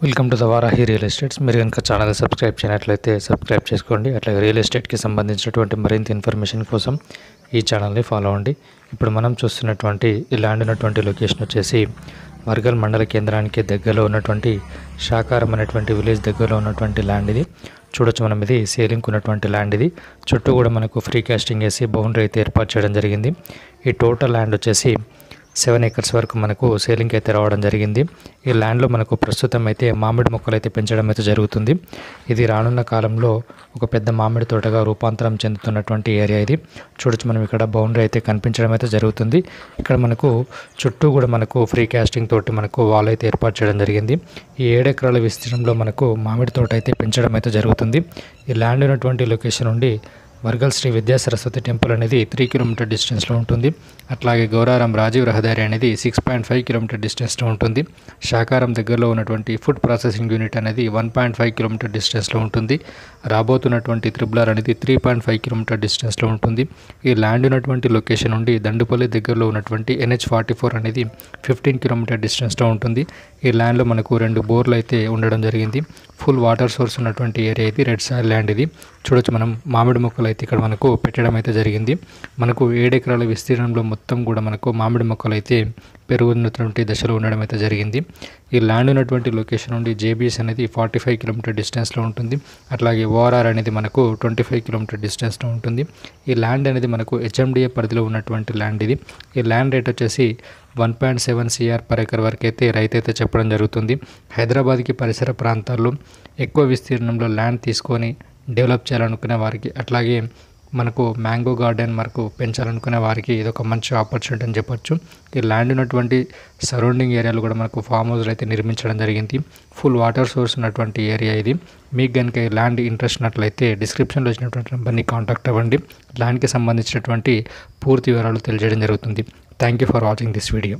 Welcome to the Varahi real estates. మీరు కనుక channel subscribe చేయనట్లయితే subscribe చేసుకోండి. అట్లాగే రియల్ ఎస్టేట్కి సంబంధించినటువంటి మరింత ఇన్ఫర్మేషన్ కోసం ఈ ఛానల్ని ఫాలో అవ్వండి. ఇప్పుడు మనం చూస్తున్నటువంటి ఈ ల్యాండ్ ఉన్నటువంటి లొకేషన్ వచ్చేసి వర్గల్ మండల కేంద్రానికి దగ్గరలో ఉన్నటువంటి శాకారం అనేటువంటి విలేజ్ దగ్గరలో ఉన్నటువంటి ల్యాండ్ ఇది. చూడొచ్చు మనం, ఇది సేలింగ్ ఉన్నటువంటి ల్యాండ్ ఇది. చుట్టూ కూడా మనకు ఫ్రీ కాస్టింగ్ వేసి బౌండరీ అయితే ఏర్పాటు చేయడం జరిగింది. ఈ టోటల్ ల్యాండ్ వచ్చేసి 7 ఎకర్స్ వరకు మనకు సేలింగ్ అయితే రావడం జరిగింది. ఈ ల్యాండ్లో మనకు ప్రస్తుతం అయితే మామిడి మొక్కలు అయితే పెంచడం అయితే జరుగుతుంది. ఇది రానున్న కాలంలో ఒక పెద్ద మామిడి తోటగా రూపాంతరం చెందుతున్నటువంటి ఏరియా ఇది. చూడొచ్చు మనం, ఇక్కడ బౌండరీ అయితే కనిపించడం అయితే జరుగుతుంది. ఇక్కడ మనకు చుట్టూ కూడా మనకు ఫ్రీ కాస్టింగ్ తోటి మనకు వాల్ అయితే ఏర్పాటు చేయడం జరిగింది. ఈ 7 ఎకరాల విస్తీర్ణంలో మనకు మామిడి తోట అయితే పెంచడం అయితే జరుగుతుంది. ఈ ల్యాండ్ ఉన్నటువంటి లొకేషన్ నుండి వర్గల్ శ్రీ విద్యా సరస్వతి టెంపుల్ అనేది 3 కిలోమీటర్ డిస్టెన్స్లో ఉంటుంది. అట్లాగే గౌరారం రాజీవ్ రహదారి అనేది 6.5 కిలోమీటర్ డిస్టెన్స్లో ఉంటుంది. శాకారం దగ్గరలో ఉన్నటువంటి ఫుడ్ ప్రాసెసింగ్ యూనిట్ అనేది 1.5 కిలోమీటర్ డిస్టెన్స్లో ఉంటుంది. రాబోతున్నటువంటి త్రిబుల్ ఆర్ అనేది 3.5 కిలోమీటర్ డిస్టెన్స్లో ఉంటుంది. ఈ ల్యాండ్ ఉన్నటువంటి లొకేషన్ నుండి దండుపల్లి దగ్గరలో ఉన్నటువంటి NH44 అనేది 15 కిలోమీటర్ డిస్టెన్స్లో ఉంటుంది. ఈ ల్యాండ్లో మనకు 2 బోర్లు అయితే ఉండడం జరిగింది. ఫుల్ వాటర్ సోర్స్ ఉన్నటువంటి ఏరియా ఇది. రెడ్ సాయిల్ ల్యాండ్ ఇది. చూడొచ్చు మనం, మామిడి మొక్కలు అయితే ఇక్కడ మనకు పెట్టడం అయితే జరిగింది. మనకు 7 ఎకరాల విస్తీర్ణంలో మొత్తం కూడా మనకు మామిడి మొక్కలు అయితే పెరుగుతున్నటువంటి దశలో ఉండడం అయితే జరిగింది. ఈ ల్యాండ్ ఉన్నటువంటి లొకేషన్ నుండి JBS అనేది 45 కిలోమీటర్ డిస్టెన్స్లో ఉంటుంది. అట్లాగే ORR అనేది మనకు 25 కిలోమీటర్ డిస్టెన్స్లో ఉంటుంది. ఈ ల్యాండ్ అనేది మనకు HMDA పరిధిలో ఉన్నటువంటి ల్యాండ్ ఇది. ఈ ల్యాండ్ రేట్ వచ్చేసి 1.7 CR పర్ ఎకర్ వరకు అయితే రైతు అయితే చెప్పడం జరుగుతుంది. హైదరాబాద్కి పరిసర ప్రాంతాల్లో ఎక్కువ విస్తీర్ణంలో ల్యాండ్ తీసుకొని డెవలప్ చేయాలనుకునే వారికి, అట్లాగే మనకు మ్యాంగో గార్డెన్ మనకు పెంచాలనుకునే వారికి ఇది ఒక మంచి ఆపర్చునిటీ అని చెప్పొచ్చు. ఈ ల్యాండ్ ఉన్నటువంటి సరౌండింగ్ ఏరియాలో కూడా మనకు ఫామ్ హౌస్లు అయితే నిర్మించడం జరిగింది. ఫుల్ వాటర్ సోర్స్ ఉన్నటువంటి ఏరియా ఇది. మీకు కనుక ఈ ల్యాండ్ ఇంట్రెస్ట్ ఉన్నట్లయితే డిస్క్రిప్షన్లో వచ్చినటువంటి నెంబర్ని కాంటాక్ట్ అవ్వండి. ల్యాండ్కి సంబంధించినటువంటి పూర్తి వివరాలు తెలియజేయడం జరుగుతుంది. Thank you for watching this video.